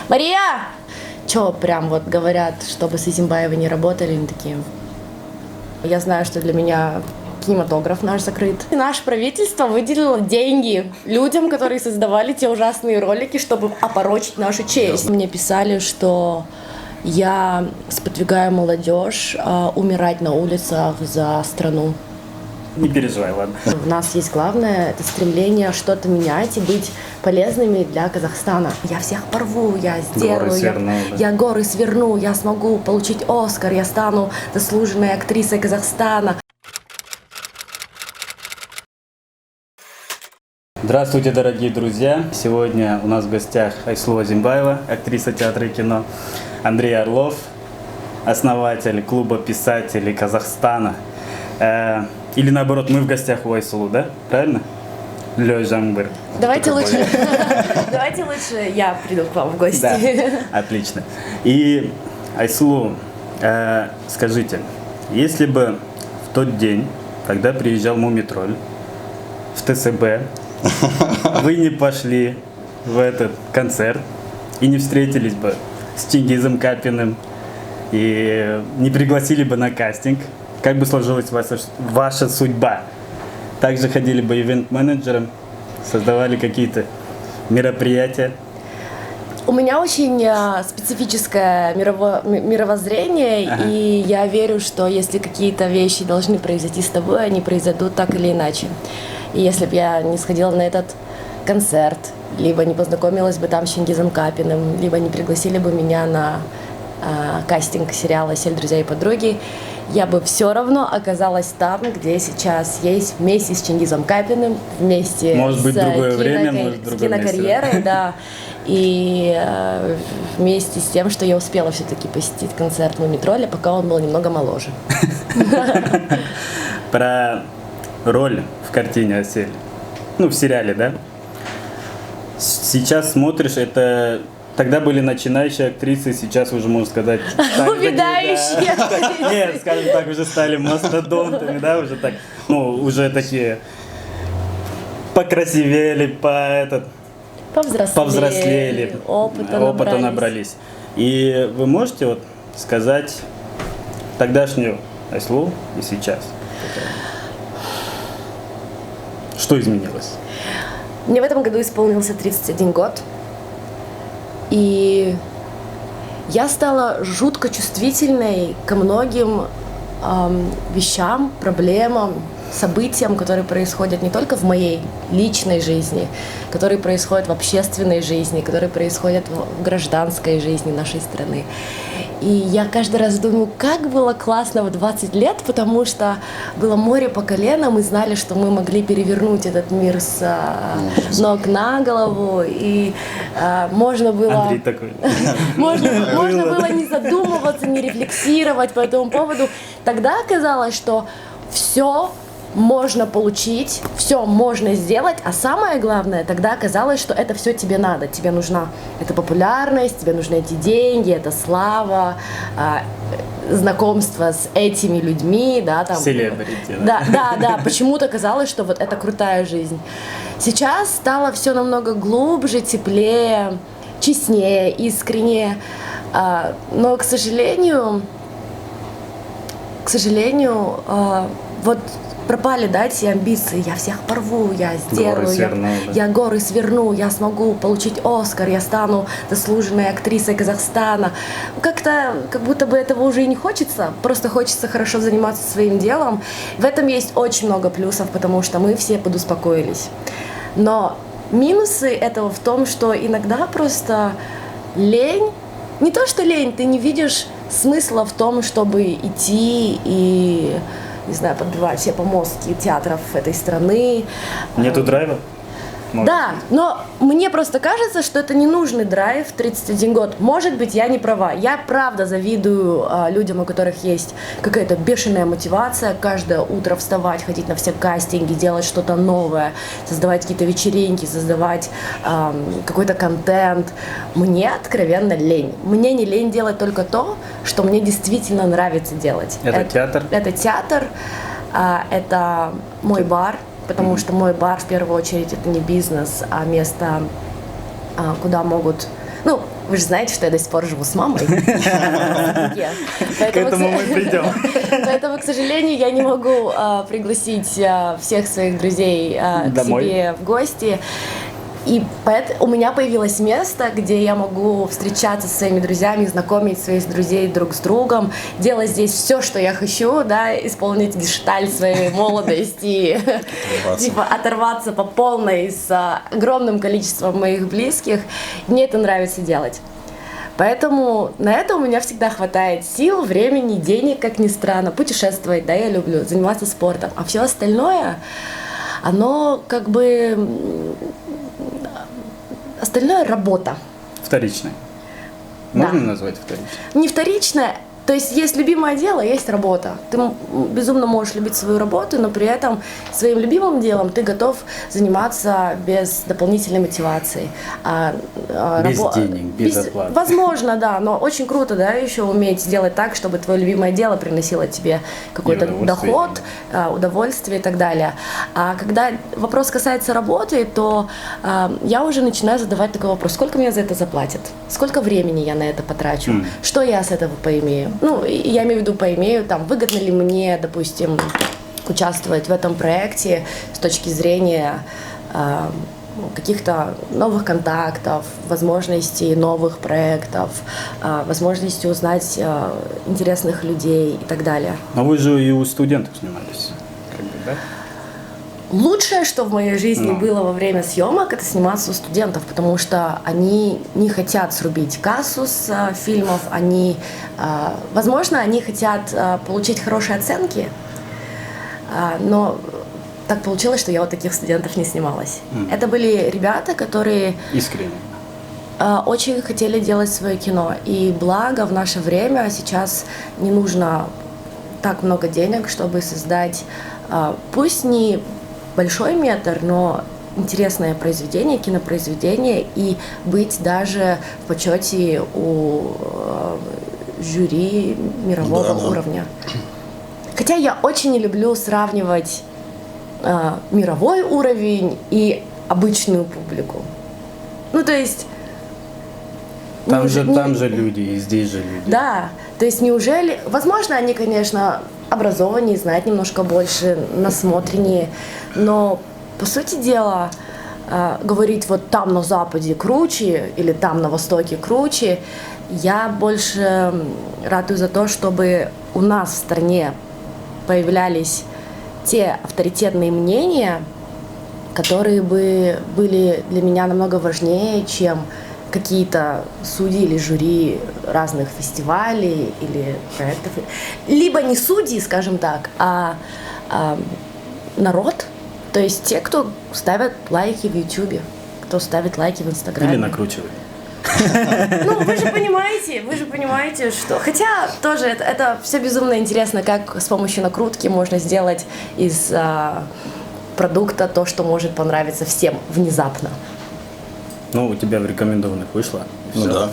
Мария! Чё прям вот говорят, чтобы с Изимбаевой не работали, они такие. Я знаю, что для меня кинематограф наш закрыт. Наше правительство выделило деньги людям, которые создавали те ужасные ролики, чтобы опорочить нашу честь. Мне писали, что я сподвигаю молодежь умирать на улицах за страну. Не переживай, ладно. У нас есть главное, это стремление что-то менять и быть полезными для Казахстана. Я всех порву, я сделаю, я горы сверну, я смогу получить Оскар, я стану заслуженной актрисой Казахстана. Здравствуйте, дорогие друзья! Сегодня у нас в гостях Айслу Азимбаева, актриса театра и кино, Андрей Орлов, основатель клуба писателей Казахстана. Или наоборот, мы в гостях у Айслу, да? Правильно? Лёжамбыр. Давайте лучше я приду к вам в гости. Да, отлично. И Айслу, скажите, если бы в тот день, когда приезжал Мумий-тролль в ТСБ, вы не пошли в этот концерт и не встретились бы с Чингизом Капиным и не пригласили бы на кастинг, как бы сложилась ваша судьба? Также ходили бы ивент-менеджером, создавали какие-то мероприятия? У меня очень специфическое мировоззрение, и я верю, что если какие-то вещи должны произойти с тобой, они произойдут так или иначе. И если бы я не сходила на этот концерт, либо не познакомилась бы там с Чингизом Капиным, либо не пригласили бы меня на кастинг сериала «Сель, друзья и подруги», я бы все равно оказалась там, где сейчас есть, вместе с Чингизом Капиным, вместе может быть, другое время, может, с кинокарьерой, да, и вместе с тем, что я успела все-таки посетить концерт Мумий-тролля, пока он был немного моложе. Про роль в картине «Сель», в сериале, да? Сейчас смотришь, это... Тогда были начинающие актрисы, сейчас уже, можно сказать... Увядающие! Нет, скажем так, уже стали мастодонтами, да, уже так, уже такие покрасивели, повзрослели, опыта набрались. И вы можете сказать тогдашнюю Айслу и сейчас? Что изменилось? Мне в этом году исполнился 31 год. И я стала жутко чувствительной ко многим вещам, проблемам, событиям, которые происходят не только в моей личной жизни, которые происходят в общественной жизни, которые происходят в гражданской жизни нашей страны. И я каждый раз думаю, как было классно в 20 лет, потому что было море по колено, мы знали, что мы могли перевернуть этот мир с ног на голову, и можно было... Андрей такой. Можно было не задумываться, не рефлексировать по этому поводу. Тогда оказалось, что все можно получить, все можно сделать, а самое главное, тогда оказалось, что это все тебе надо. Тебе нужна эта популярность, тебе нужны эти деньги, эта слава, знакомство с этими людьми, да, там. Селебрити. Да. Почему-то казалось, что вот это крутая жизнь. Сейчас стало все намного глубже, теплее, честнее, искреннее. Но, к сожалению, вот пропали, да, эти амбиции. Я всех порву, я сделаю, я горы сверну, я смогу получить Оскар, я стану заслуженной актрисой Казахстана. Как будто бы этого уже и не хочется, просто хочется хорошо заниматься своим делом. В этом есть очень много плюсов, потому что мы все подуспокоились. Но минусы этого в том, что иногда просто лень, не то что лень, ты не видишь смысла в том, чтобы идти и, не знаю, подбивать все помостки театров этой страны. Нету драйва? Да, но мне просто кажется, что это ненужный драйв в 31 год. Может быть, я не права. Я правда завидую людям, у которых есть какая-то бешеная мотивация каждое утро вставать, ходить на все кастинги, делать что-то новое, создавать какие-то вечеринки, создавать какой-то контент. Мне откровенно лень. Мне не лень делать только то, что мне действительно нравится делать. Это театр? Это театр, это мой бар. Потому что мой бар, в первую очередь, это не бизнес, а место, куда могут... Вы же знаете, что я до сих пор живу с мамой. К этому мы придем. Поэтому, к сожалению, я не могу пригласить всех своих друзей к себе в гости. И у меня появилось место, где я могу встречаться со своими друзьями, знакомить своих друзей друг с другом, делать здесь все, что я хочу, да, исполнить гештальт своей молодости, типа оторваться по полной с огромным количеством моих близких. Мне это нравится делать. Поэтому на это у меня всегда хватает сил, времени, денег, как ни странно, путешествовать, да, я люблю, заниматься спортом. А все остальное, оно как бы... Остальное работа. Вторичная. Можно назвать вторичной? Не вторичная. То есть любимое дело, есть работа. Ты безумно можешь любить свою работу, но при этом своим любимым делом ты готов заниматься без дополнительной мотивации. Без денег, без оплаты. Возможно, да, но очень круто, да, еще уметь сделать так, чтобы твое любимое дело приносило тебе какой-то доход, удовольствие и так далее. А когда вопрос касается работы, то я уже начинаю задавать такой вопрос: сколько мне за это заплатят? Сколько времени я на это потрачу? Что я с этого поимею? Ну, я имею в виду поимею, там, выгодно ли мне, допустим, участвовать в этом проекте с точки зрения каких-то новых контактов, возможностей новых проектов, возможности узнать интересных людей и так далее. Но вы же и у студентов снимались, как бы, да? Лучшее, что в моей жизни было во время съемок, это сниматься у студентов, потому что они не хотят срубить кассу с фильмов, возможно, они хотят получить хорошие оценки, но так получилось, что я у таких студентов не снималась. Это были ребята, которые... Искренне. Очень хотели делать свое кино, и благо в наше время сейчас не нужно так много денег, чтобы создать, пусть не большой метр, но интересное произведение, кинопроизведение, и быть даже в почете у жюри мирового уровня. Хотя я очень не люблю сравнивать мировой уровень и обычную публику. Ну, то есть... Там же люди, и здесь же люди. Да, то есть неужели... Возможно, они, конечно, образованнее, знают немножко больше, насмотреннее, но, по сути дела, говорить вот там на Западе круче или там на Востоке круче, я больше ратую за то, чтобы у нас в стране появлялись те авторитетные мнения, которые бы были для меня намного важнее, чем какие-то судьи или жюри разных фестивалей или проектов. Либо не судьи, скажем так, а народ, то есть те, кто ставят лайки в Ютубе, кто ставит лайки в Инстаграме. Или накручивает. Ну, вы же понимаете, что... Хотя тоже это все безумно интересно, как с помощью накрутки можно сделать из продукта то, что может понравиться всем внезапно. Ну, у тебя в рекомендованных вышло. Ну да.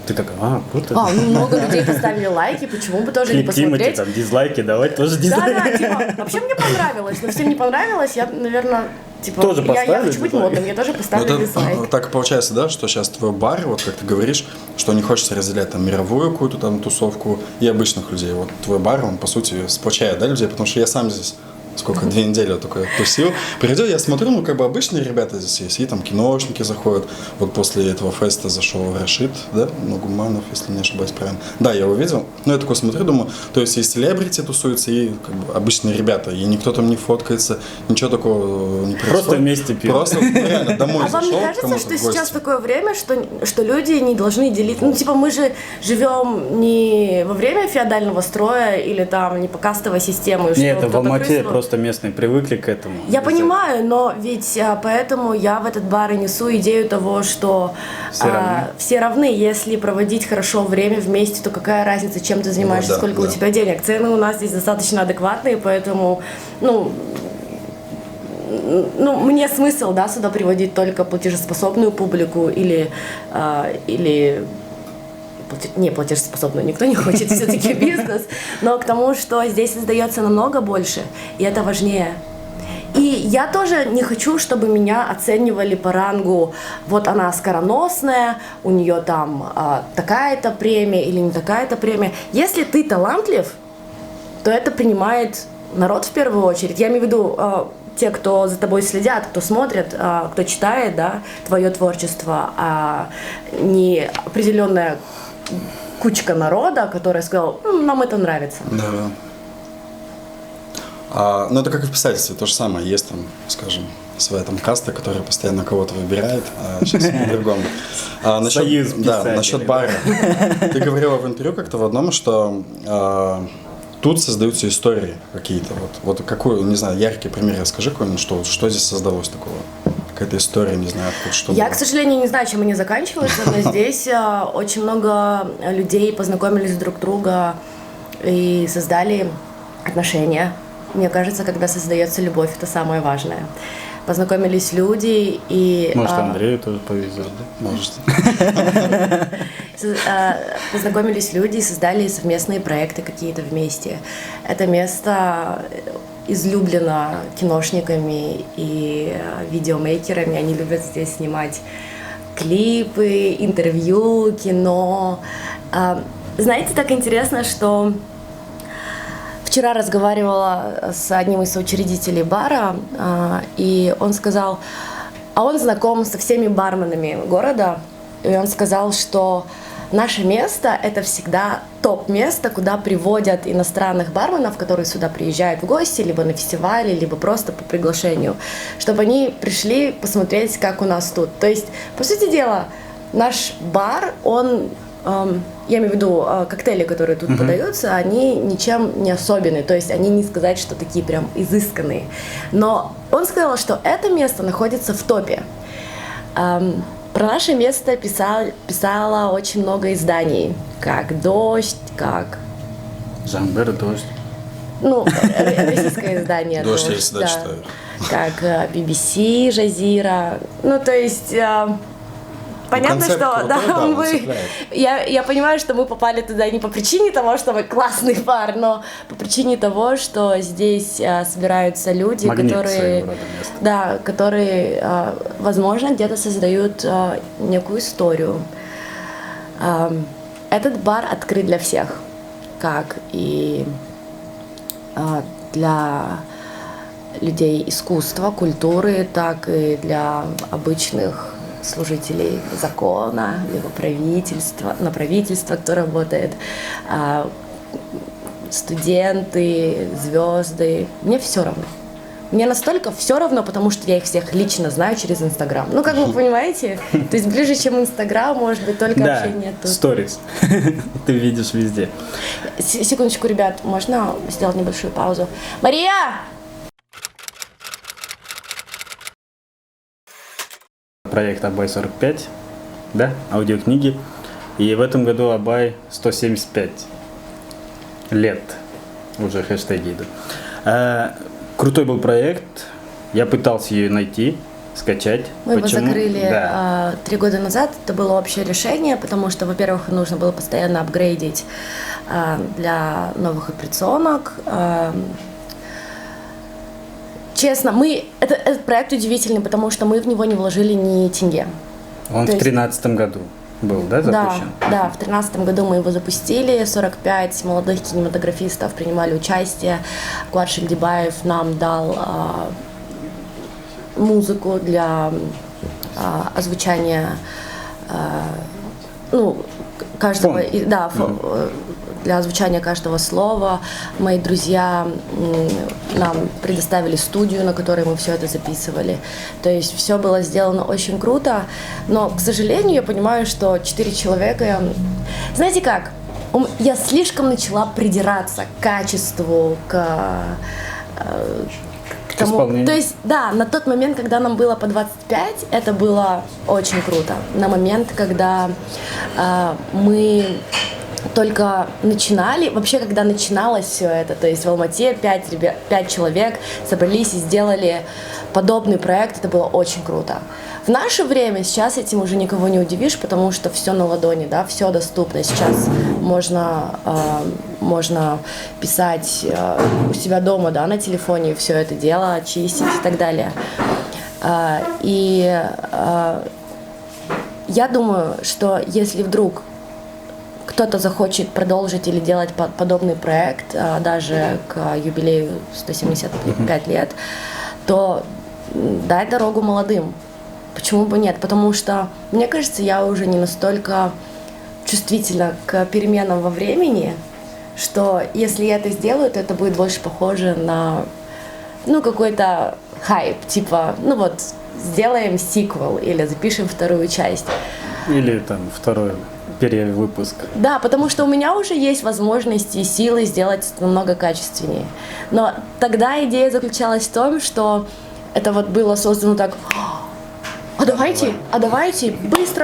Ты такая, круто. Много людей поставили лайки, почему бы тоже не посмотреть? Тимати, там, дизлайки, давай тоже дизлайки. Да, типа, вообще мне понравилось, но всем не понравилось, я, наверное, типа, тоже я хочу быть модным, я тоже поставлю дизлайк. Так и получается, да, что сейчас твой бар, вот как ты говоришь, что не хочется разделять там мировую какую-то там тусовку и обычных людей. Вот твой бар, он, по сути, сплочает, да, людей, потому что я сам здесь... Сколько, 2 недели вот такой тусил. Придя, я смотрю, ну, как бы обычные ребята здесь есть. И там киношники заходят. Вот после этого феста зашел Рашид, да, Нугуманов, если не ошибаюсь правильно. Да, я его видел. Но я такой смотрю, думаю, то есть и селебрити тусуются, и как бы обычные ребята. И никто там не фоткается, ничего такого не происходит. Просто вместе пьют. Просто реально домой зашел. А вам не кажется, что сейчас такое время, что люди не должны делить? Ну, типа, мы же живем не во время феодального строя или там не по кастовой системе. Нет, в Алмате просто местные привыкли к этому. Я понимаю, но ведь поэтому я в этот бар и несу идею того, что все равны. Если проводить хорошо время вместе, то какая разница, чем ты занимаешься, сколько у тебя денег. Цены у нас здесь достаточно адекватные, поэтому, мне смысл, да, сюда приводить только платежеспособную публику или не платежеспособную, никто не хочет, все-таки бизнес, но к тому, что здесь создается намного больше, и это важнее. И я тоже не хочу, чтобы меня оценивали по рангу, вот она скороносная, у нее там такая-то премия или не такая-то премия. Если ты талантлив, то это принимает народ в первую очередь. Я имею в виду те, кто за тобой следят, кто смотрит, кто читает, да, твое творчество, а не определенная кучка народа, которая сказала, нам это нравится. Да. Ну, это как и в писательстве, то же самое. Есть там, скажем, своя там каста, которая постоянно кого-то выбирает, а сейчас о другом. Союз писателей. Да, насчет бара. Ты говорила в интервью как-то в одном, что тут создаются истории какие-то. Вот какой, не знаю, яркий пример расскажи какой-нибудь, что здесь создалось такого? Какая-то история, не знаю, что Я, было. к сожалению, не знаю, чем они заканчиваются, но здесь очень много людей познакомились друг друга и создали отношения. Мне кажется, когда создается любовь, это самое важное. Познакомились люди и... Может, Андрею тоже повезет, да? Может. Познакомились люди и создали совместные проекты какие-то вместе. Это место излюблено киношниками и видеомейкерами. Они любят здесь снимать клипы, интервью, кино. Знаете, так интересно, что вчера разговаривала с одним из соучредителей бара, и он сказал, он знаком со всеми барменами города, и он сказал, что наше место — это всегда топ-место, куда приводят иностранных барменов, которые сюда приезжают в гости, либо на фестивале, либо просто по приглашению, чтобы они пришли посмотреть, как у нас тут. То есть, по сути дела, наш бар, он... Я имею в виду коктейли, которые тут подаются, они ничем не особенные, то есть они не сказать, что такие прям изысканные. Но он сказал, что это место находится в топе. Про наше место писало очень много изданий, как «Дождь», как... Жамбер, «Дождь». Ну, российское издание «Дождь» я «Дождь», всегда читаю. как BBC, «Жазира». Ну, то есть... Понятно, концепт что крутой, да, он мы, цепляет. я понимаю, что мы попали туда не по причине того, что мы классный бар, но по причине того, что здесь собираются люди, Магнит которые, своего рода место. да, которые, возможно, где-то создают некую историю. Этот бар открыт для всех, как и для людей искусства, культуры, так и для обычных служителей закона, либо правительства, на правительство, кто работает, студенты, звезды. Мне все равно. Мне настолько все равно, потому что я их всех лично знаю через Инстаграм. Ну, как вы понимаете, то есть ближе, чем Инстаграм, может быть, только общение тут. Да, сторис. Ты видишь везде. Секундочку, ребят, можно сделать небольшую паузу? Мария! Проект Абай 45, да, аудиокниги. И в этом году Абай 175 лет, уже хэштеги идут. Крутой был проект, я пытался ее найти, скачать. Мы его закрыли 3 года назад, это было общее решение, потому что, во-первых, нужно было постоянно апгрейдить для новых операционок. Честно, этот проект удивительный, потому что мы в него не вложили ни тенге. Он в 2013 году был, да, запущен? Да, в 2013 году мы его запустили, 45 молодых кинематографистов принимали участие. Куат Шильдибаев нам дал музыку для озвучания каждого, для озвучания каждого слова. Мои друзья нам предоставили студию, на которой мы все это записывали. То есть все было сделано очень круто, но, к сожалению, я понимаю, что 4 человека... Знаете как? Я слишком начала придираться к качеству, к тому... То есть, да, на тот момент, когда нам было по 25, это было очень круто. На момент, когда мы только начинали, вообще, когда начиналось все это, то есть в Алмате 5 человек собрались и сделали подобный проект, это было очень круто. В наше время сейчас этим уже никого не удивишь, потому что все на ладони, да, все доступно. Сейчас можно писать у себя дома, да, на телефоне, все это дело, очистить и так далее. Я думаю, что если вдруг кто-то захочет продолжить или делать подобный проект, даже к юбилею 175 лет, то дай дорогу молодым. Почему бы нет? Потому что, мне кажется, я уже не настолько чувствительна к переменам во времени, что если я это сделаю, то это будет больше похоже на, какой-то хайп, типа, сделаем сиквел или запишем вторую часть. Или там второй перевыпуск. Да, потому что у меня уже есть возможности и силы сделать намного качественнее. Но тогда идея заключалась в том, что это было создано так: а давайте,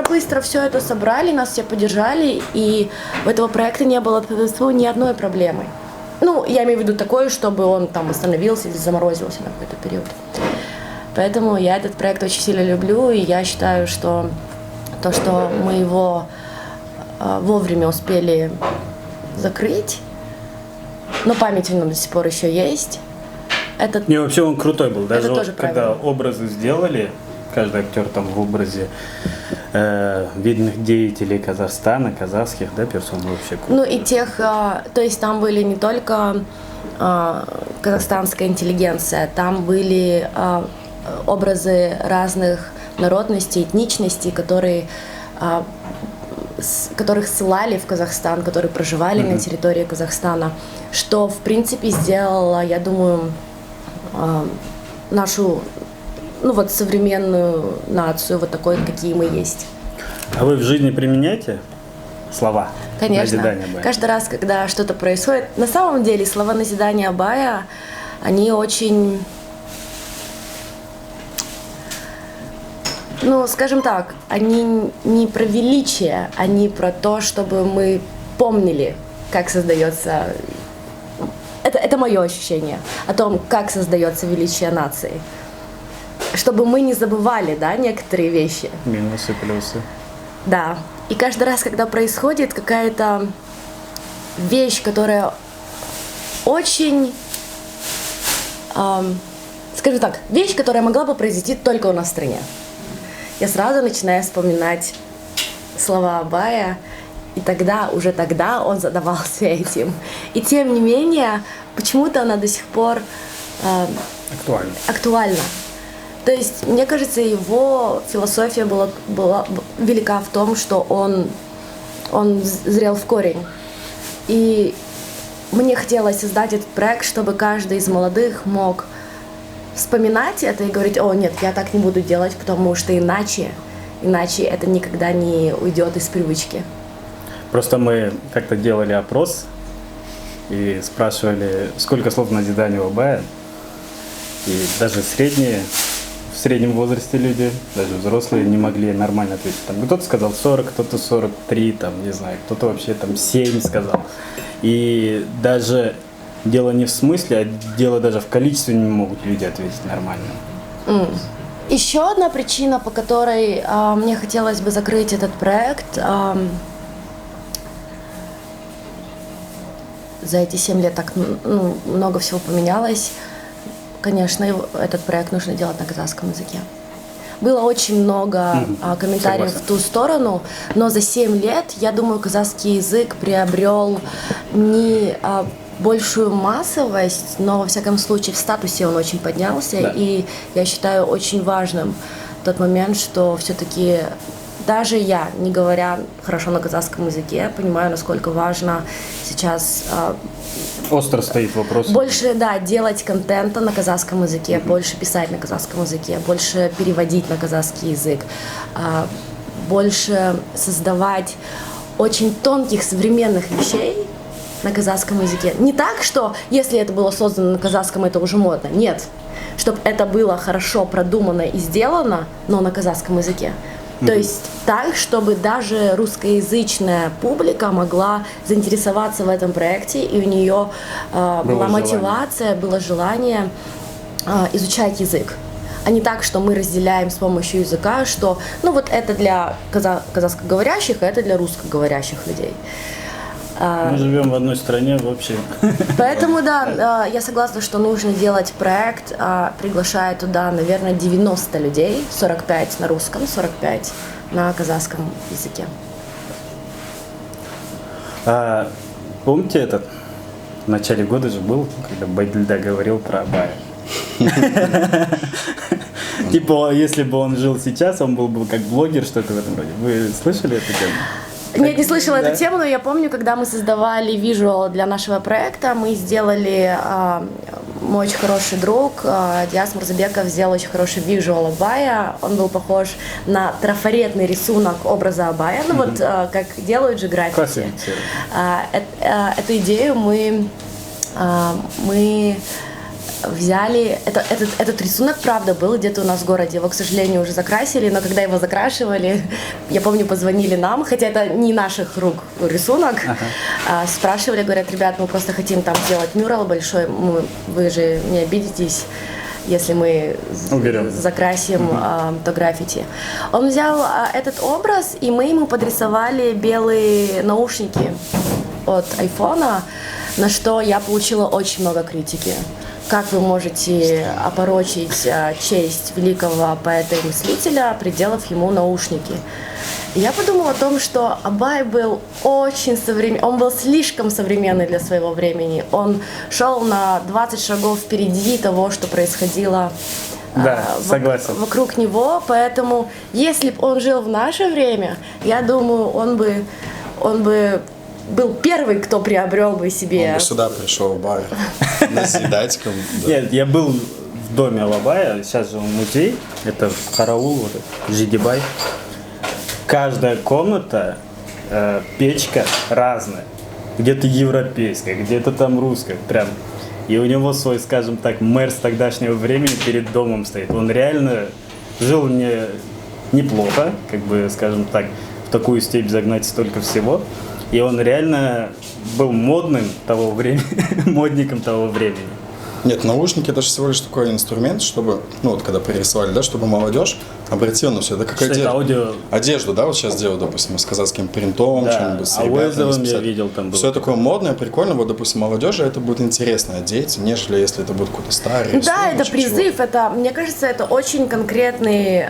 быстро все это собрали, нас все поддержали, и у этого проекта не было ни одной проблемы. Я имею в виду такое, чтобы он там остановился или заморозился на какой-то период. Поэтому я этот проект очень сильно люблю, и я считаю, что то, что мы его вовремя успели закрыть, но память у нас до сих пор еще есть. Не, вообще он крутой был. Даже тоже когда образы сделали, каждый актер там в образе видных деятелей Казахстана, казахских, да, персон вообще круто. И тех, то есть там были не только казахстанская интеллигенция, там были образы разных народностей, этничностей, которых ссылали в Казахстан, которые проживали на территории Казахстана, что, в принципе, сделало, я думаю, нашу, современную нацию такой, какие мы есть. А вы в жизни применяете слова? Конечно. Назидания Абая? Каждый раз, когда что-то происходит, на самом деле слова назидания Абая, они очень, скажем так, они не про величие, они про то, чтобы мы помнили, как создается. Это мое ощущение о том, как создается величие нации. Чтобы мы не забывали, да, некоторые вещи. Минусы, плюсы. Да. И каждый раз, когда происходит какая-то вещь, которая очень, скажем так, вещь, которая могла бы произойти только у нас в стране, я сразу начинаю вспоминать слова Абая, и тогда он задавался этим. И тем не менее, почему-то она до сих пор актуальна. То есть, мне кажется, его философия была велика в том, что он зрел в корень. И мне хотелось создать этот проект, чтобы каждый из молодых мог вспоминать это и говорить: о, нет, я так не буду делать, потому что иначе это никогда не уйдет из привычки. Просто мы как-то делали опрос и спрашивали, сколько слов назидания у Абая. И даже в среднем возрасте люди, даже взрослые, не могли нормально ответить. Там кто-то сказал 40, кто-то 43, там, не знаю, кто-то вообще там 7 сказал. И даже дело не в смысле, а дело даже в количестве не могут люди ответить нормально. Еще одна причина, по которой мне хотелось бы закрыть этот проект. За эти 7 лет так много всего поменялось. Конечно, этот проект нужно делать на казахском языке. Было очень много комментариев в ту сторону, но за 7 лет, я думаю, казахский язык приобрел не большую массовость, но, во всяком случае, в статусе он очень поднялся. Да. И я считаю очень важным тот момент, что все-таки даже я, не говоря хорошо на казахском языке, понимаю, насколько важно сейчас остро стоит вопрос. Больше, делать контента на казахском языке, больше писать на казахском языке, больше переводить на казахский язык, больше создавать очень тонких современных вещей на казахском языке. Не так, что если это было создано на казахском, это уже модно. Нет. Чтобы это было хорошо продумано и сделано, но на казахском языке. То есть так, чтобы даже русскоязычная публика могла заинтересоваться в этом проекте, и у нее была мотивация, было желание изучать язык. А не так, что мы разделяем с помощью языка, что ну вот это для казахскоговорящих, а это для русскоговорящих людей. Мы живем в одной стране вообще. Поэтому, да, я согласна, что нужно делать проект, приглашая туда, наверное, 90 людей, 45 на русском, 45 на казахском языке. Помните этот? В начале года же был, когда Байдельда говорил про Абая. Типа, если бы он жил сейчас, он был бы как блогер, что-то в этом роде. Вы слышали эту тему? Нет, не слышала эту тему, но я помню, когда мы создавали визуал для нашего проекта, мы сделали, мой очень хороший друг Диас Мурзабеков сделал очень хороший визуал Абая. Он был похож на трафаретный рисунок образа Абая, ну вот как делают же граффити. Эту идею мы взяли, этот рисунок, правда, был где-то у нас в городе, его, к сожалению, уже закрасили, но когда его закрашивали, я помню, позвонили нам, хотя это не наших рук рисунок, спрашивали, говорят, ребят, мы просто хотим там сделать мюрал большой, вы же не обидитесь, если мы закрасим то граффити. Он взял этот образ, и мы ему подрисовали белые наушники от айфона, на что я получила очень много критики. Как вы можете опорочить честь великого поэта и мыслителя, приделав ему наушники? И я подумала о том, что Абай был очень современный, он был слишком современный для своего времени. Он шел на 20 шагов впереди того, что происходило вокруг него. Поэтому, если бы он жил в наше время, я думаю, он бы был первый, кто приобрел бы себе... Он бы сюда пришел в бар, назидать кому-то. Нет, я был в доме Алабая, сейчас же он музей, это Караул, вот, Жидибай. Каждая комната, печка разная, где-то европейская, где-то там русская, прям. И у него свой, скажем так, мэр с тогдашнего времени перед домом стоит. Он реально жил неплохо, как бы, скажем так, в такую степь загнать столько всего. И он реально был модным того времени, модником того времени. Нет, наушники это же всего лишь такой инструмент, чтобы, ну вот когда пририсовали, да, чтобы молодежь обратила на все. Это как одежду, да, вот сейчас делают, допустим, с казахским принтом, что-нибудь с ребятами. Я видел, там было. Все такое модное, прикольно, вот, допустим, молодежи это будет интересно одеть, нежели если это будет какой-то старый. Да, это призыв, это, мне кажется, это очень конкретный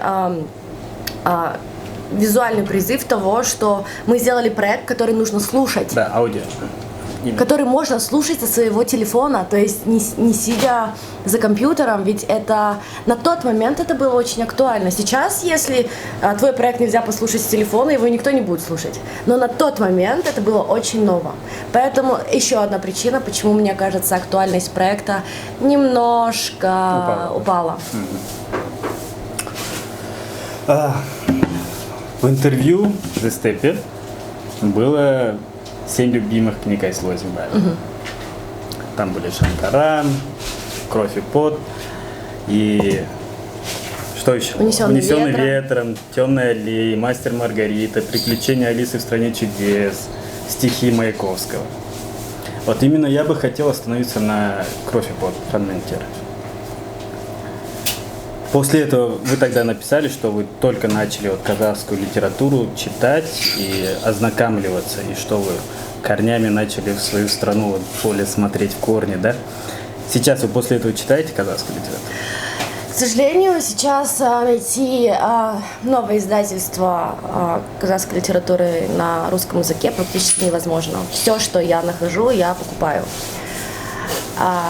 визуальный призыв того, что мы сделали проект, который нужно слушать. Да, аудио. Который можно слушать со своего телефона, то есть не сидя за компьютером, ведь это на тот момент это было очень актуально. Сейчас, если твой проект нельзя послушать с телефона, его никто не будет слушать. Но на тот момент это было очень ново. Поэтому еще одна причина, почему, мне кажется, актуальность проекта немножко упала. В интервью The Stepper было 7 любимых книг Айслу Азимбаева. Там были Шанкаран, Кровь и пот и что еще? Унесенный ветром, Темная аллея, Мастер Маргарита, Приключения Алисы в стране чудес, стихи Маяковского. Вот именно я бы хотел остановиться на Кровь и пот фрагменте. После этого вы тогда написали, что вы только начали вот казахскую литературу читать и ознакомливаться, и что вы корнями начали в свою страну вот, более смотреть в корни, да? Сейчас вы после этого читаете казахскую литературу? К сожалению, сейчас найти новое издательство казахской литературы на русском языке практически невозможно. Все, что я нахожу, я покупаю.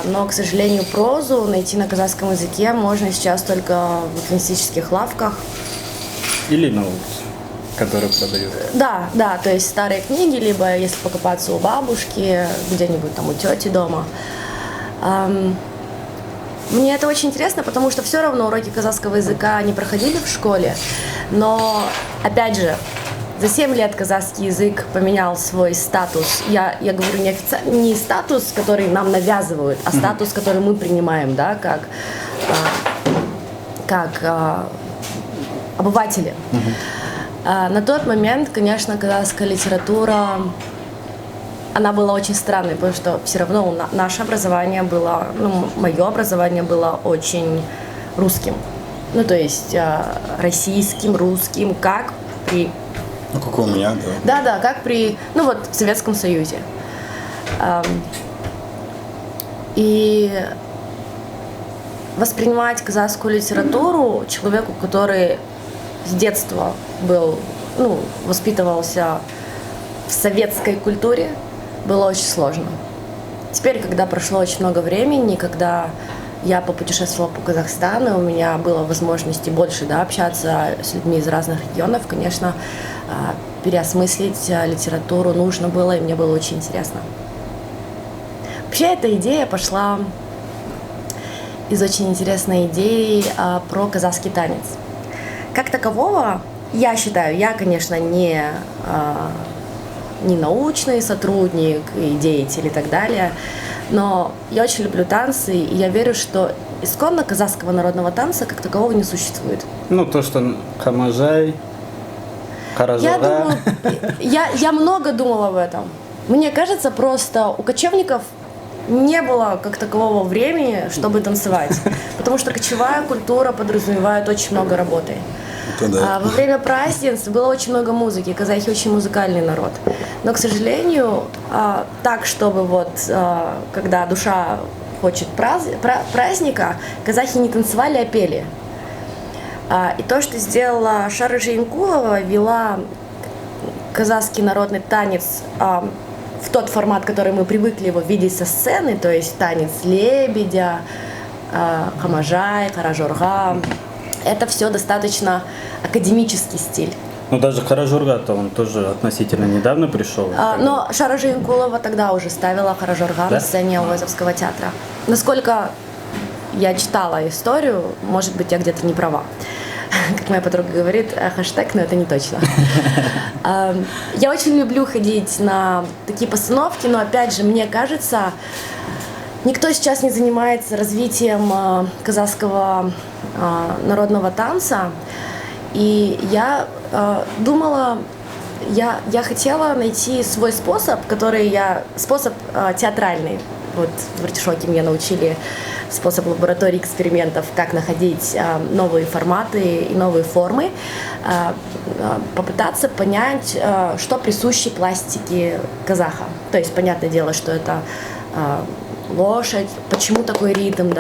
Но, к сожалению, прозу найти на казахском языке можно сейчас только в классических лавках. Или на улице, которые продают. Да, то есть старые книги, либо если покопаться у бабушки, где-нибудь там у тети дома. Мне это очень интересно, потому что все равно уроки казахского языка не проходили в школе. Но, опять же, за 7 лет казахский язык поменял свой статус. Я говорю не статус, который нам навязывают, а статус, который мы принимаем, да, как обыватели. На тот момент, конечно, казахская литература, она была очень странной, потому что все равно наше образование было, мое образование было очень русским. Ну, то есть российским, русским, как при... Ну, как у меня, да. Да, как при, в Советском Союзе. И воспринимать казахскую литературу человеку, который с детства был, воспитывался в советской культуре, было очень сложно. Теперь, когда прошло очень много времени, когда я попутешествовала по Казахстану, у меня было возможности больше общаться с людьми из разных регионов, конечно, переосмыслить литературу нужно было, и мне было очень интересно. Вообще, эта идея пошла из очень интересной идеи про казахский танец. Как такового, я считаю, я, конечно, не научный сотрудник и деятель и так далее, но я очень люблю танцы, и я верю, что исконно казахского народного танца как такового не существует. То, что Камажай, Каражора. Я много думала об этом. Мне кажется, просто у кочевников не было как такового времени, чтобы танцевать, потому что кочевая культура подразумевает очень много работы. Да. Во время празднеств было очень много музыки, казахи очень музыкальный народ. Но, к сожалению, так, чтобы когда душа хочет праздника, казахи не танцевали, а пели. И то, что сделала Шара Жейнкулова, вела казахский народный танец в тот формат, который мы привыкли его видеть со сцены, то есть танец лебедя, Камажай, Каражорга. Это все достаточно академический стиль. Даже Каражорга-то он тоже относительно недавно пришел. Но Шара Жейнкулова тогда уже ставила Каражорга на сцене Лозовского театра. Насколько я читала историю, может быть, я где-то не права. Как моя подруга говорит, хэштег, но это не точно. Я очень люблю ходить на такие постановки, но опять же, мне кажется, никто сейчас не занимается развитием казахского народного танца. И я думала, я хотела найти свой способ, способ театральный. Вот в Артишоке меня научили способ лаборатории экспериментов, как находить новые форматы и новые формы, попытаться понять, что присуще пластике казаха. То есть, понятное дело, что это лошадь, почему такой ритм,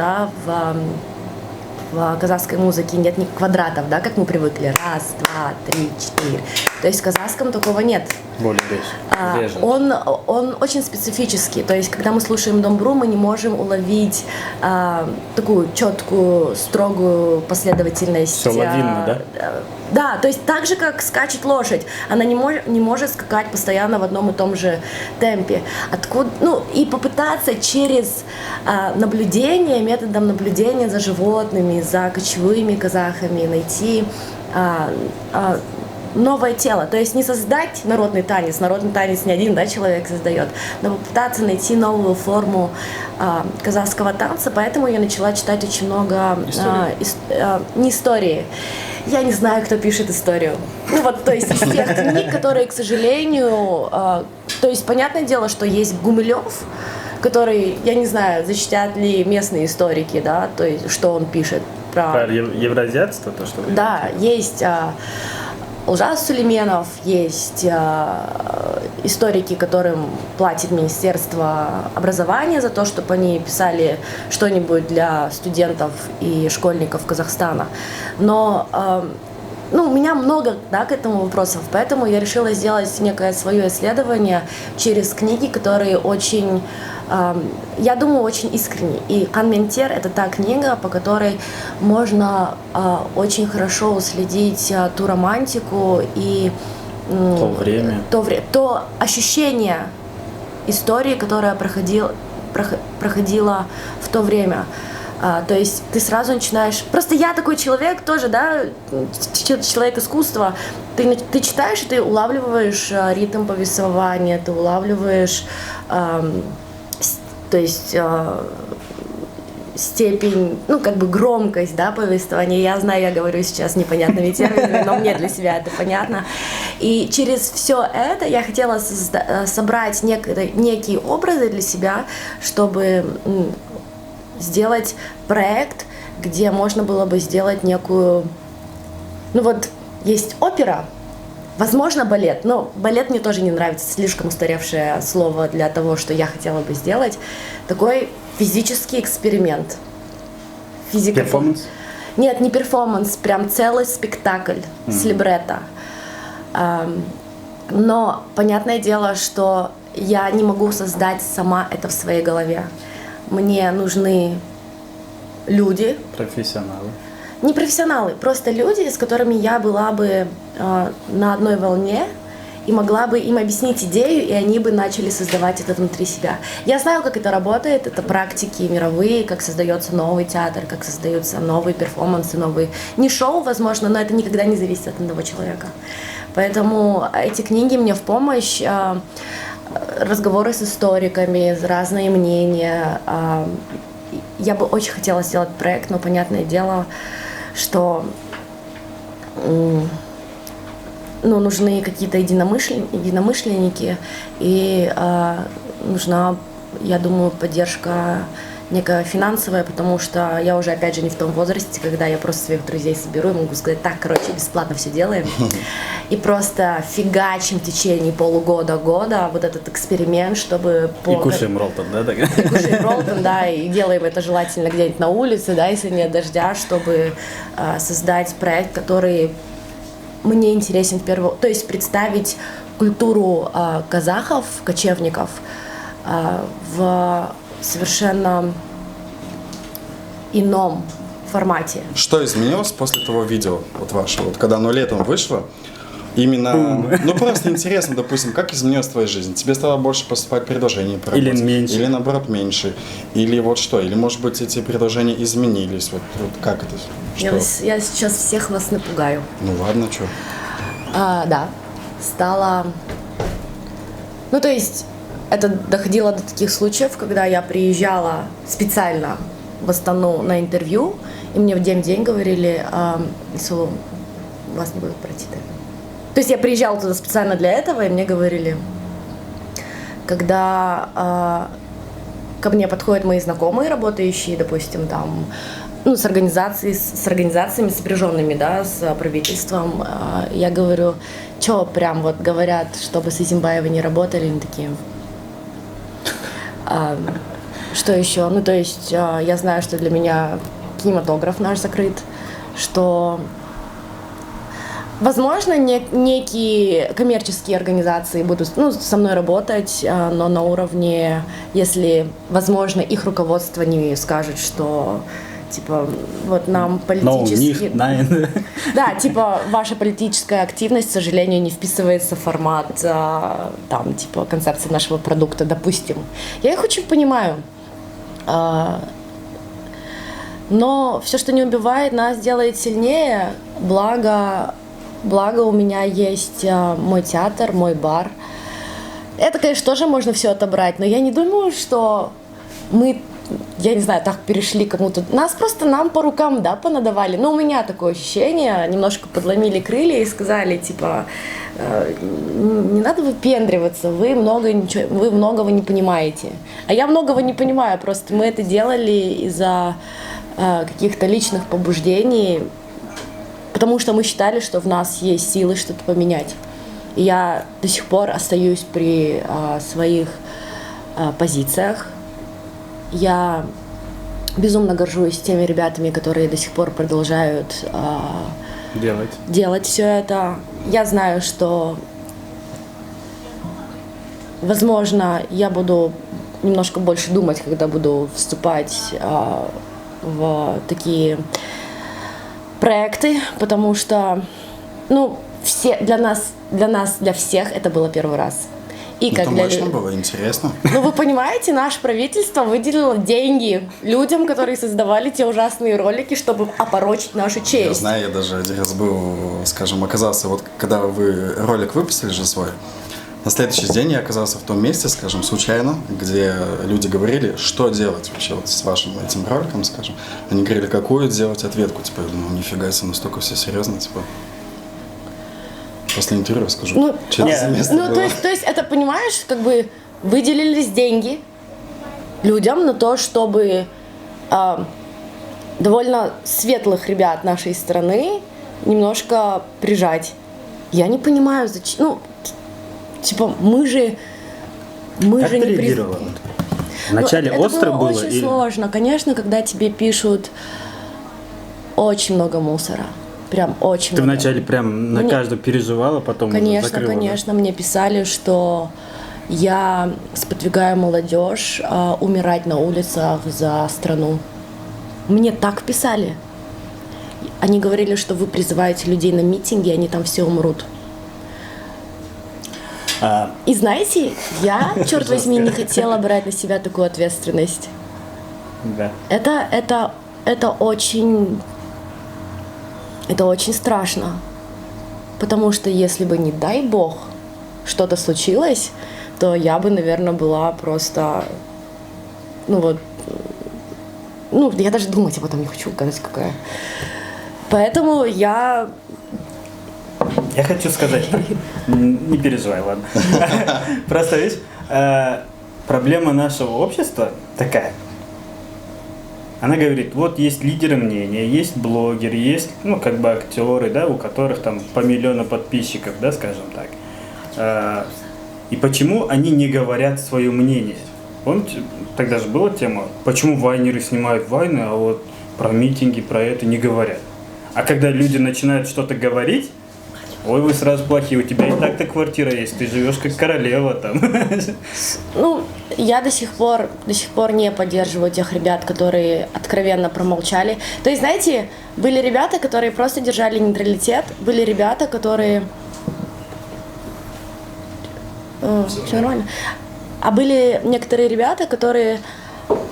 в казахской музыке нет ни квадратов, как мы привыкли. 1, 2, 3, 4. То есть в казахском такого нет. Более реже. Он очень специфический. То есть, когда мы слушаем домбру, мы не можем уловить такую четкую, строгую последовательность. Все лавинно, да? Да, то есть так же, как скачет лошадь, она не может скакать постоянно в одном и том же темпе. И попытаться через методом наблюдения за животными, за кочевыми казахами найти новое тело. То есть не создать народный танец не один человек создает, но попытаться найти новую форму казахского танца. Поэтому я начала читать очень много не истории. Я не знаю, кто пишет историю. То есть из тех книг, которые, к сожалению, то есть понятное дело, что есть Гумилев, который, я не знаю, зачитают ли местные историки, то есть что он пишет про евразиатство, то что. Да, есть Олжас Сулейменов, есть историки, которым платит Министерство образования за то, чтобы они писали что-нибудь для студентов и школьников Казахстана. Но у меня много к этому вопросов, поэтому я решила сделать некое свое исследование через книги, которые очень, я думаю, очень искренние. И «Канментер» — это та книга, по которой можно очень хорошо уследить ту романтику и то ощущение истории, которая проходила в то время. То есть ты сразу начинаешь... Просто я такой человек тоже, человек искусства. Ты читаешь, и ты улавливаешь ритм повествования, ты улавливаешь... то есть степень, ну, как бы громкость, да, повествования. Я знаю, я говорю сейчас непонятными терминами, но мне для себя это понятно. И через все это я хотела собрать некие образы для себя, чтобы сделать проект, где можно было бы сделать некую... Ну вот, есть опера, возможно, балет, но балет мне тоже не нравится, слишком устаревшее слово для того, что я хотела бы сделать. Такой физический эксперимент. Перформанс? Нет, не перформанс, прям целый спектакль с либретто. Но понятное дело, что я не могу создать сама это в своей голове. Мне нужны люди. Профессионалы. Не профессионалы, просто люди, с которыми я была бы на одной волне и могла бы им объяснить идею, и они бы начали создавать это внутри себя. Я знаю, как это работает, это практики мировые, как создается новый театр, как создаются новые перформансы, новые... Не шоу, возможно, но это никогда не зависит от одного человека. Поэтому эти книги мне в помощь, разговоры с историками, разные мнения. Я бы очень хотела сделать проект, но понятное дело, что нужны какие-то единомышленники, и нужна, я думаю, поддержка некая финансовая, потому что я уже, опять же, не в том возрасте, когда я просто своих друзей соберу и могу сказать: так, короче, бесплатно все делаем. И просто фигачим в течение полугода-года вот этот эксперимент, чтобы... И кушаем роллтон, да? И кушаем роллтон, да, и делаем это желательно где-нибудь на улице, да, если нет дождя, чтобы создать проект, который мне интересен в первую... То есть представить культуру казахов, кочевников в совершенно ином формате. Что изменилось после того видео, вот вашего, вот когда оно летом вышло? Именно, ну просто интересно, допустим, как изменилась твоя жизнь? Тебе стало больше поступать предложений по работе? Или меньше? Или наоборот меньше? Или вот что? Или может быть эти предложения изменились? Вот как это? Что? Я сейчас всех вас напугаю. Ну ладно, что? Да, стало... Ну то есть это доходило до таких случаев, когда я приезжала специально в Астану на интервью, и мне в день говорили: Исулу, вас не будут брать интервью. То есть я приезжала туда специально для этого, и мне говорили, когда ко мне подходят мои знакомые, работающие, допустим, там, ну, с организациями, сопряженными, да, с правительством, я говорю: что прям вот говорят, чтобы с Изимбаевой не работали, они такие... Что еще? Ну, то есть я знаю, что для меня кинематограф наш закрыт, что, возможно, некие коммерческие организации будут, ну, со мной работать, но на уровне, если, возможно, их руководство не скажет, что, типа, вот нам политически... Да, типа, ваша политическая активность, к сожалению, не вписывается в формат, там, типа, концепции нашего продукта, допустим. Я их очень понимаю. Но все, что не убивает, нас делает сильнее. Благо у меня есть мой театр, мой бар. Это, конечно, тоже можно все отобрать, но я не думаю, что мы, я не знаю, так перешли кому-то. Нам по рукам, да, понадавали. Но у меня такое ощущение, немножко подломили крылья и сказали, типа, не надо выпендриваться, вы многого не понимаете. А я многого не понимаю, просто мы это делали из-за каких-то личных побуждений, потому что мы считали, что в нас есть силы что-то поменять. И я до сих пор остаюсь при своих позициях. Я безумно горжусь теми ребятами, которые до сих пор продолжают делать все это. Я знаю, что, возможно, я буду немножко больше думать, когда буду вступать в такие проекты, потому что, ну, для всех это было первый раз. И это мощно было, интересно. Ну, вы понимаете, наше правительство выделило деньги людям, которые создавали те ужасные ролики, чтобы опорочить нашу честь. Я знаю, я даже один раз был, скажем, оказался, вот когда вы ролик выпустили же свой, На следующий день я оказался в том месте, скажем, случайно, где люди говорили, что делать вообще вот с вашим этим роликом, скажем. Они говорили, какую сделать ответку. Типа, я думаю, нифига себе, настолько все серьезно, типа. После интервью расскажу. Ну, что это за место ну было. то есть это, понимаешь, как бы выделились деньги людям на то, чтобы довольно светлых ребят нашей страны немножко прижать. Я не понимаю, зачем. Ну, типа, мы же Как ты не реагировала? Вначале это остро было было? очень или- сложно. Конечно, когда тебе пишут очень много мусора. Прям очень Ты много. вначале прям на Мне- каждом переживала, потом Конечно, закрыла, да? конечно. Мне писали, что я сподвигаю молодежь умирать на улицах за страну. Мне так писали. Они говорили, что вы призываете людей на митинги, они там все умрут. И знаете, я, черт возьми, не хотела брать на себя такую ответственность. Да. Это очень страшно. Потому что если бы, не дай бог, что-то случилось, то я бы, наверное, была просто, я даже думать об этом не хочу, гадость какая. Поэтому я хочу сказать так. Не переживай, ладно. Просто, видишь, проблема нашего общества такая. Она говорит, вот есть лидеры мнения, есть блогеры, есть, актеры, да, у которых там по миллиону подписчиков, да, скажем так. И почему они не говорят свое мнение? Помните, тогда же была тема, почему вайнеры снимают вайны, а вот про митинги, про это не говорят. А когда люди начинают что-то говорить, ой, вы сразу плохие, у тебя и так-то квартира есть, ты живешь как королева там. Я до сих пор не поддерживаю тех ребят, которые откровенно промолчали. То есть, знаете, были ребята, которые просто держали нейтралитет, были ребята, которые... Все нормально. А были некоторые ребята, которые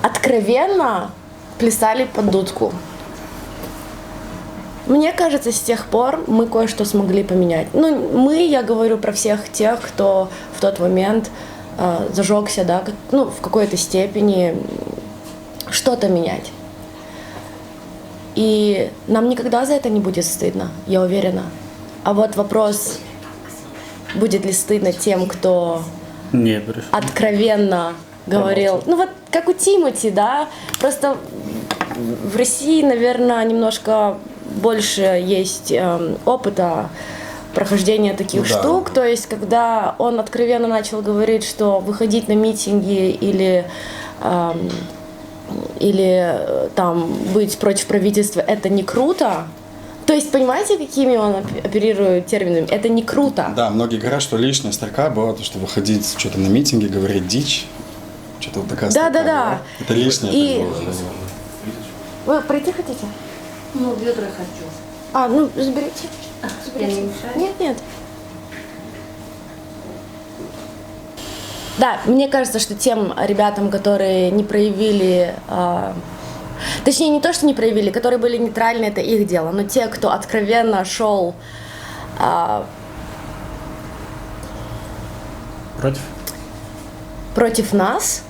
откровенно плясали под дудку. Мне кажется, с тех пор мы кое-что смогли поменять. Я говорю про всех тех, кто в тот момент зажегся, да, в какой-то степени что-то менять. И нам никогда за это не будет стыдно, я уверена. А вот вопрос, будет ли стыдно тем, кто откровенно говорил, как у Тимати, да, просто в России, наверное, немножко больше есть опыта прохождения таких штук, то есть когда он откровенно начал говорить, что выходить на митинги или там быть против правительства это не круто. То есть понимаете, какими он оперирует терминами? Это не круто. Да, многие говорят, что лишняя строка была то, что выходить что-то на митинги, говорить дичь. Что-то вот такая строка. Да. Это лишнее. И... Вы пройти хотите? Бедра хочу. Заберите. Я не мешаю? Нет. Да, мне кажется, что тем ребятам, которые не проявили, точнее не то, что не проявили, которые были нейтральны, это их дело, но те, кто откровенно шел против нас,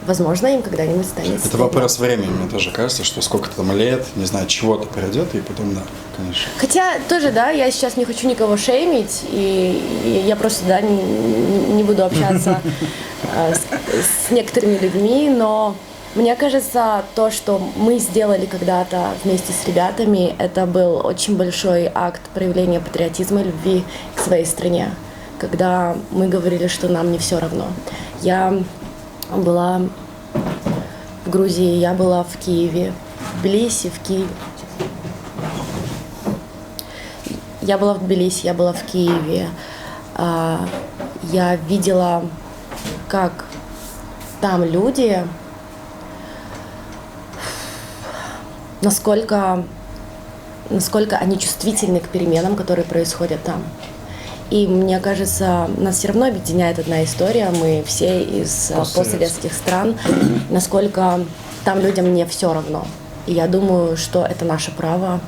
возможно, им когда-нибудь станет Это стыдно. вопрос времени, мне тоже кажется, что сколько-то там лет, не знаю, чего-то пройдет, и потом, да, конечно. Хотя тоже, да, я сейчас не хочу никого шеймить, и я просто, да, не буду общаться с некоторыми людьми, но мне кажется, то, что мы сделали когда-то вместе с ребятами, это был очень большой акт проявления патриотизма и любви к своей стране, когда мы говорили, что нам не все равно. Я была в Грузии, я была в Киеве, в Тбилиси, в Киеве. Я была в Тбилиси, я была в Киеве. Я видела, как там люди, насколько они чувствительны к переменам, которые происходят там. И мне кажется, нас все равно объединяет одна история. Мы все из постсоветских стран, насколько там людям не все равно. И я думаю, что это наше право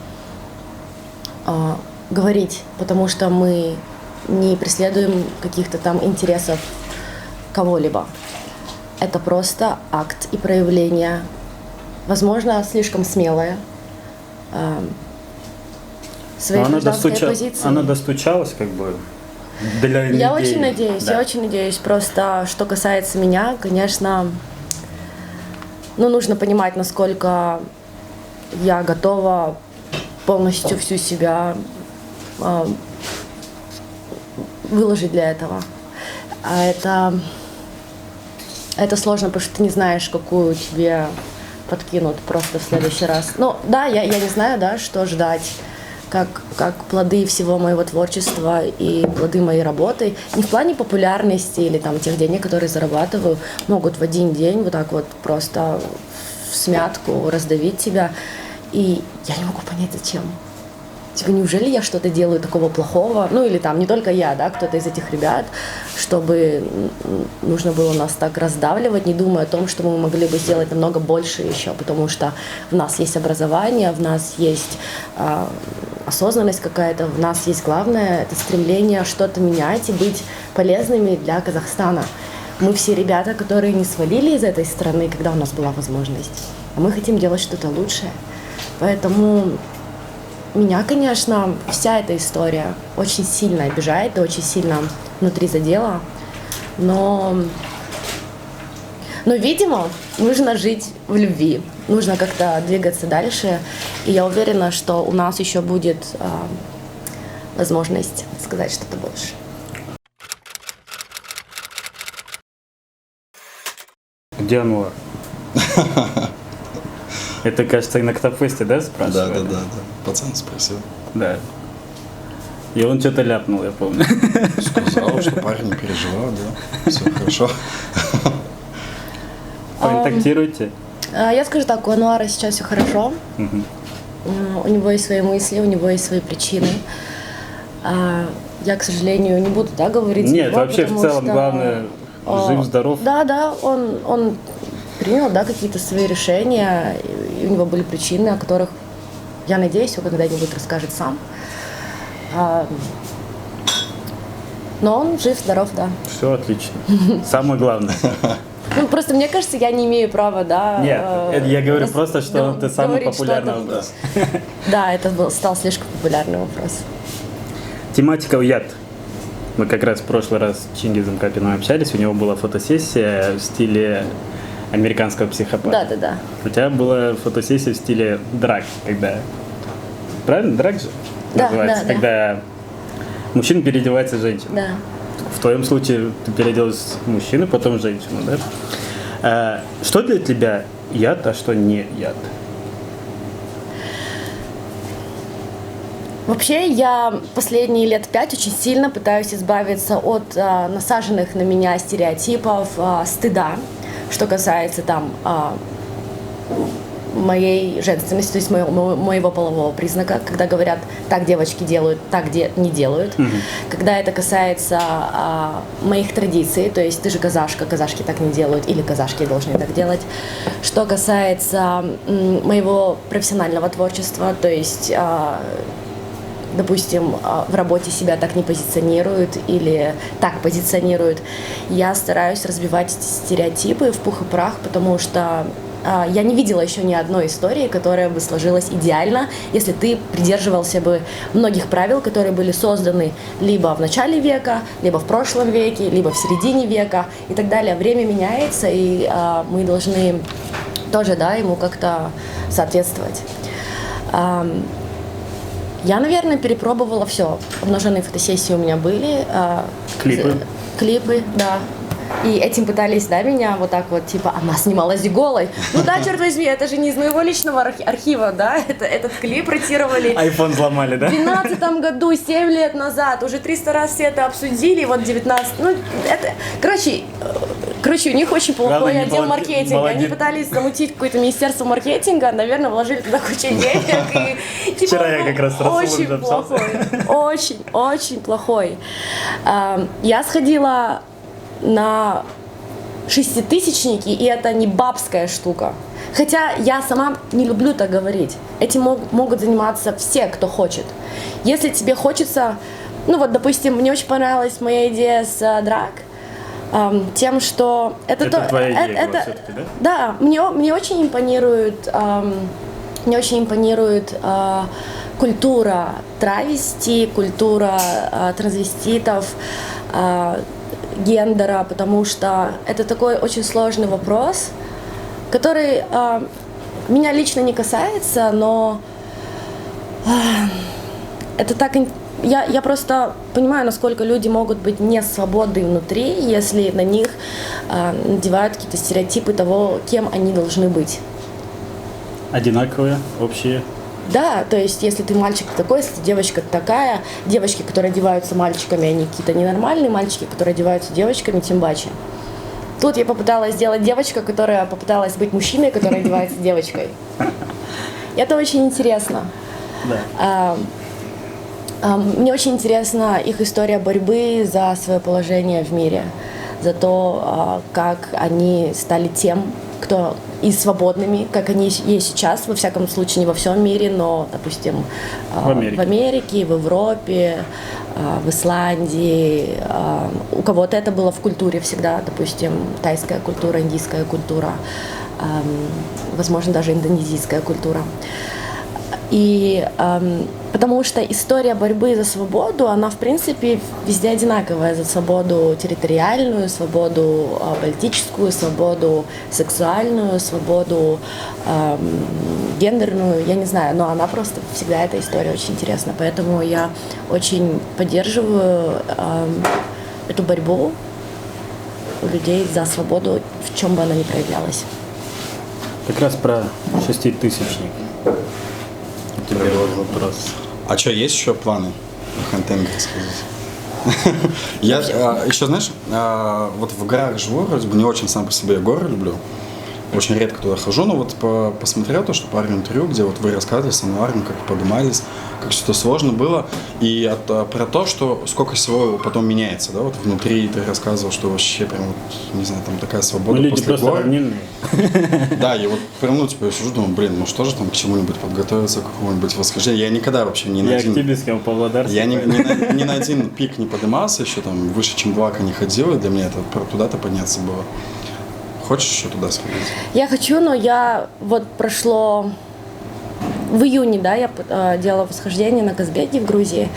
говорить, потому что мы не преследуем каких-то там интересов кого-либо. Это просто акт и проявление, возможно, слишком смелое, своей гражданской позиции. Она достучалась как бы для людей. Я очень надеюсь. Просто, что касается меня, конечно, нужно понимать, насколько я готова полностью всю себя выложить для этого. А это сложно, потому что ты не знаешь, какую тебе подкинут просто в следующий раз. Я не знаю, да, что ждать, как плоды всего моего творчества и плоды моей работы, не в плане популярности или там тех денег, которые зарабатываю, могут в один день вот так вот просто в смятку раздавить тебя. И я не могу понять, зачем. Типа, неужели я что-то делаю такого плохого? Или там не только я, да, кто-то из этих ребят, чтобы нужно было нас так раздавливать, не думая о том, что мы могли бы сделать намного больше еще, потому что в нас есть образование, в нас есть осознанность какая-то, в нас есть главное, это стремление что-то менять и быть полезными для Казахстана. Мы все ребята, которые не свалили из этой страны, когда у нас была возможность, а мы хотим делать что-то лучшее. Поэтому меня, конечно, вся эта история очень сильно обижает и очень сильно внутри задела. Но, видимо, нужно жить в любви, нужно как-то двигаться дальше. И я уверена, что у нас еще будет возможность сказать что-то больше. Где Ануар? Это, кажется, и на Ктафесте, да, спрашивали? Да. Пацан спросил. Да. И он что-то ляпнул, я помню. Сказал, что парень не переживал, да. Все хорошо. Контактируйте. Я скажу так, у Ануара сейчас все хорошо. У него есть свои мысли, у него есть свои причины. Я, к сожалению, не буду, да, говорить. Нет, вообще в целом главное жив, здоров. Да, он принял, да, какие-то свои решения, и у него были причины, о которых, я надеюсь, он когда-нибудь расскажет сам. Но он жив, здоров, да. Все отлично. Самое главное. Просто мне кажется, я не имею права, да. Нет, я говорю просто, что ты самый популярный вопрос. Да, это стал слишком популярный вопрос. Тематика уят. Мы как раз в прошлый раз с Чингизом Капиным общались, у него была фотосессия в стиле американского психопата. Да. У тебя была фотосессия в стиле драг, когда... Правильно? Драг же называется? Да. Когда мужчина переодевается в женщину. Да. В твоем случае ты переоделась в мужчину, потом в женщину, да? Что для тебя яд, а что не яд? Вообще, я последние лет 5 очень сильно пытаюсь избавиться от насаженных на меня стереотипов, стыда, что касается там моей женственности, то есть моего полового признака, когда говорят, так девочки делают, так не делают. Когда это касается моих традиций, то есть ты же казашка, казашки так не делают, или казашки должны так делать. Что касается моего профессионального творчества, то есть... допустим, в работе себя так не позиционируют или так позиционируют, я стараюсь разбивать эти стереотипы в пух и прах, потому что я не видела еще ни одной истории, которая бы сложилась идеально, если ты придерживался бы многих правил, которые были созданы либо в начале века, либо в прошлом веке, либо в середине века и так далее. Время меняется, и мы должны тоже, да, ему как-то соответствовать. Я, наверное, перепробовала все. Обнаженные фотосессии у меня были. Клипы, да. И этим пытались, да, меня вот так вот, типа, она снималась голой. Да, черт возьми, это же не из моего личного архива, да, этот клип ротировали. Айфон взломали, да? В 2012 году, 7 лет назад, уже 300 раз все это обсудили, вот 19, Короче, у них очень плохой отдел маркетинга. Они пытались замутить какое-то министерство маркетинга, наверное, вложили туда кучу денег. Вчера я как раз очень плохой, очень плохой. Я сходила на шеститысячники, и это не бабская штука. Хотя я сама не люблю так говорить. Этим могут заниматься все, кто хочет. Если тебе хочется, ну вот, допустим, мне очень понравилась моя идея с драг, тем, что это твоя идея была все-таки, да? Да, мне очень импонирует культура травести, культура трансвеститов, гендера, потому что это такой очень сложный вопрос, который меня лично не касается, но это так я просто понимаю, насколько люди могут быть не свободны внутри, если на них надевают какие-то стереотипы того, кем они должны быть. Одинаковые, общие? Да, то есть если ты мальчик такой, если ты девочка такая, девочки, которые одеваются мальчиками, они какие-то ненормальные, мальчики, которые одеваются девочками, тем паче. Тут я попыталась сделать девочку, которая попыталась быть мужчиной, который одевается девочкой. Это очень интересно. Да. Мне очень интересна их история борьбы за свое положение в мире, за то, как они стали тем, кто и свободными, как они есть сейчас, во всяком случае, не во всем мире, но, допустим, в Америке, в Европе, в Исландии. У кого-то это было в культуре всегда, допустим, тайская культура, индийская культура, возможно, даже индонезийская культура. И потому что история борьбы за свободу, она, в принципе, везде одинаковая. За свободу территориальную, свободу политическую, свободу сексуальную, свободу гендерную, я не знаю, но она просто всегда, эта история очень интересна. Поэтому я очень поддерживаю эту борьбу у людей за свободу, в чем бы она ни проявлялась. Как раз про шеститысячник. У тебя вот вопрос. А что, есть еще планы о Хантенге рассказать? Я еще, знаешь, вот в горах живу, вроде бы не очень сам по себе горы люблю. Очень редко туда хожу, но вот посмотрел то, что пару интервью, где вот вы рассказывали с Ануаром, как поднимались, как все сложно было, и про то, что сколько всего потом меняется, да, вот внутри ты рассказывал, что вообще прям, вот, не знаю, там такая свобода люди после просто гор. равнинные. Да, и вот прям, ну, типа, я сижу, думаю, блин, ну что же там к чему-нибудь подготовиться, к какому-нибудь восхождению. Я никогда вообще ни на один... Я Актибинском, Павлодарском. Я ни на один пик не поднимался, еще там выше, чем Блака не ходил, и для меня это туда-то подняться было. Хочешь еще туда сходить? Я хочу, но я вот прошло в июне, да, я делала восхождение на Казбеке в Грузии.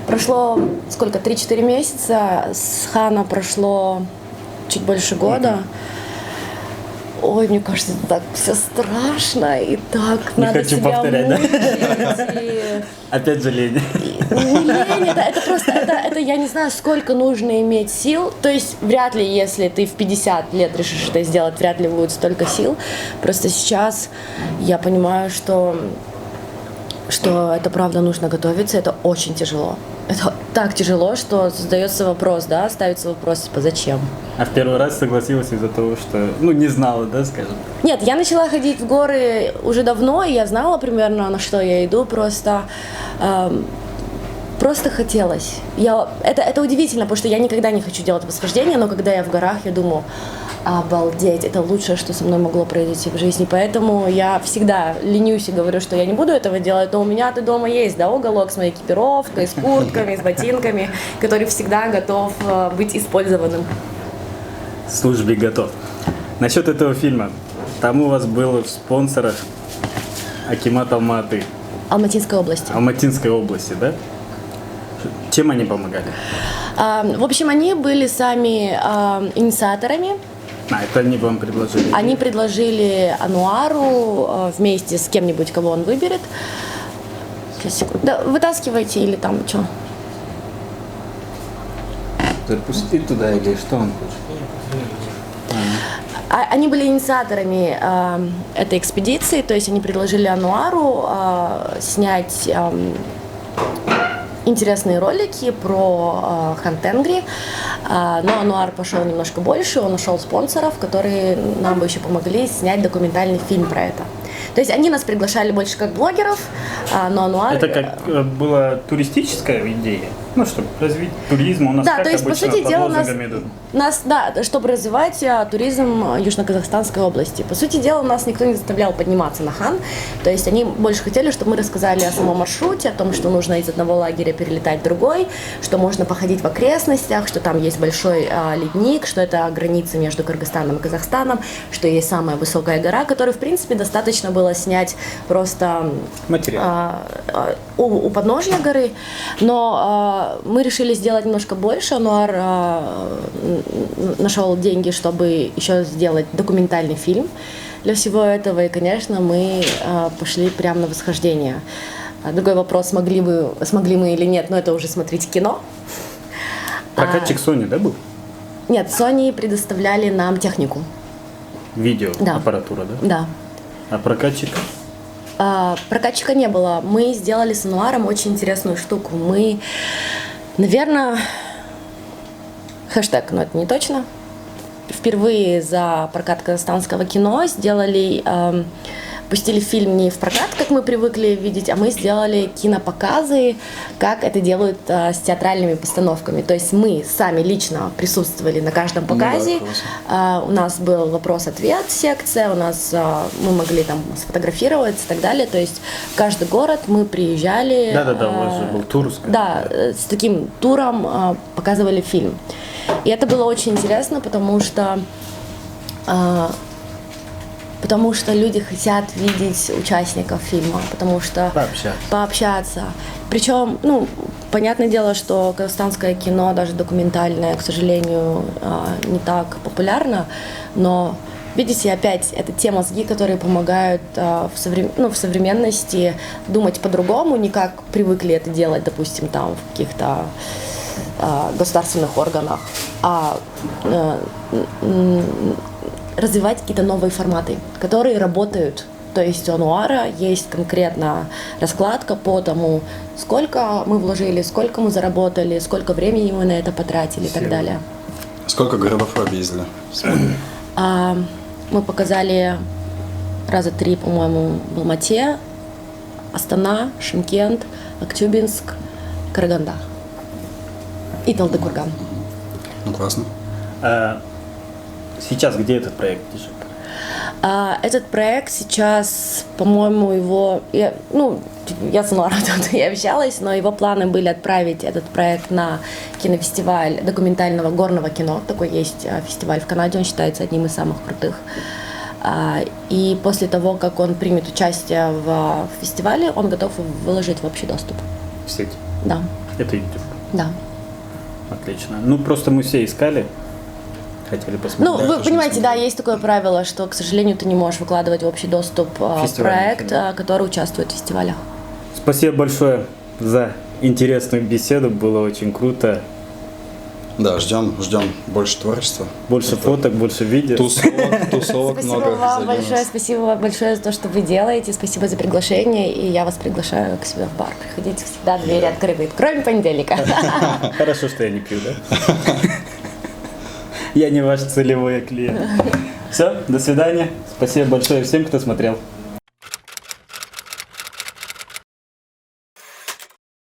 Прошло сколько, 3-4 месяца, с Хана прошло чуть больше года. Ой, мне кажется, это так все страшно, и так не надо хочу себя повторять, мучить, да? и... Опять же лень. Не лень, это просто, это я не знаю, сколько нужно иметь сил. То есть вряд ли, если ты в 50 лет решишь это сделать, вряд ли будет столько сил. Просто сейчас я понимаю, что это правда нужно готовиться, это очень тяжело. Это так тяжело, что задается вопрос, да, ставится вопрос, типа, зачем? А в первый раз согласилась из-за того, что, ну, не знала, да, скажем? Нет, я начала ходить в горы уже давно, и я знала примерно, на что я иду, просто хотелось. Это удивительно, потому что я никогда не хочу делать восхождение, но когда я в горах, я думаю, обалдеть, это лучшее, что со мной могло произойти в жизни. Поэтому я всегда ленюсь и говорю, что я не буду этого делать, но у меня-то дома есть, да, уголок с моей экипировкой, с куртками, с ботинками, который всегда готов быть использованным. В службе готов. Насчет этого фильма. Там у вас было в спонсорах Акимат Алматы. Алматинской области. Алматинской области, да? Чем они помогали? В общем, они были сами инициаторами. Это они вам предложили? Они предложили Ануару вместе с кем-нибудь, кого он выберет. Сейчас, секунду. Да, вытаскивайте или там что? Запусти туда или что он хочет? Они были инициаторами этой экспедиции, то есть они предложили Ануару снять интересные ролики про Хантенгри, но Ануар пошел немножко больше, он нашел спонсоров, которые нам бы еще помогли снять документальный фильм про это. То есть они нас приглашали больше как блогеров, но Ануар... Это как была туристическая идея? Ну, чтобы развить туризм, у нас Да, как то есть, по обычно сути под дела, лозунгами идут. да, чтобы развивать туризм Южно-Казахстанской области. По сути дела, нас никто не заставлял подниматься на Хан. То есть они больше хотели, чтобы мы рассказали о самом маршруте, о том, что нужно из одного лагеря перелетать в другой, что можно походить в окрестностях, что там есть большой ледник, что это граница между Кыргызстаном и Казахстаном, что есть самая высокая гора, которую, в принципе, достаточно было снять просто у подножья горы. Но мы решили сделать немножко больше. Ануар нашел деньги, чтобы еще сделать документальный фильм для всего этого. И, конечно, мы пошли прямо на восхождение. Другой вопрос, смогли мы или нет, но это уже смотрите кино. Прокатчик Sony, да, был? Нет, Sony предоставляли нам технику. Видео, да. Аппаратура, да? Да. А прокатчик? Прокатчика не было. Мы сделали с Ануаром очень интересную штуку. Мы, наверное, хэштег, но это не точно, впервые за прокат казахстанского кино пустили фильм не в прокат, как мы привыкли видеть, а мы сделали кинопоказы, как это делают с театральными постановками. То есть мы сами лично присутствовали на каждом показе. У нас был вопрос-ответ секция, мы могли там сфотографироваться и так далее. То есть в каждый город мы приезжали. Да, у вас же был тур. Да, с таким туром показывали фильм. И это было очень интересно, потому что люди хотят видеть участников фильма, потому что пообщаться. Причем, понятное дело, что казахстанское кино, даже документальное, к сожалению, не так популярно, но видите, опять это те мозги, которые помогают в современности думать по-другому, не как привыкли это делать, допустим, там в каких-то государственных органах, а развивать какие-то новые форматы, которые работают. То есть у Ануара есть конкретно раскладка по тому, сколько мы вложили, сколько мы заработали, сколько времени мы на это потратили и так далее. Сколько городов вы объездили? Мы показали раза 3, по-моему, в Алмате, Астана, Шымкент, Актюбинск, Караганда и Талдыкурган. Классно. Сейчас где этот проект лежит? Этот проект сейчас, по-моему, я с Ануаром тут и общалась, но его планы были отправить этот проект на кинофестиваль документального горного кино. Такой есть фестиваль в Канаде, он считается одним из самых крутых. И после того, как он примет участие в фестивале, он готов выложить в общий доступ. В сеть? Да. Это YouTube? Да. Отлично. Просто мы все искали. Хотели посмотреть. Вы понимаете, да, есть такое правило, что, к сожалению, ты не можешь выкладывать в общий доступ проект, который участвует в фестивалях. Спасибо большое за интересную беседу, было очень круто. Да, ждем больше творчества. Больше фоток, больше видео. Тусовок много. Спасибо вам большое, спасибо большое за то, что вы делаете, спасибо за приглашение, и я вас приглашаю к себе в бар. Приходите, всегда двери открыты, кроме понедельника. Хорошо, что я не пью, да? Я не ваш целевой клиент. Все, до свидания. Спасибо большое всем, кто смотрел.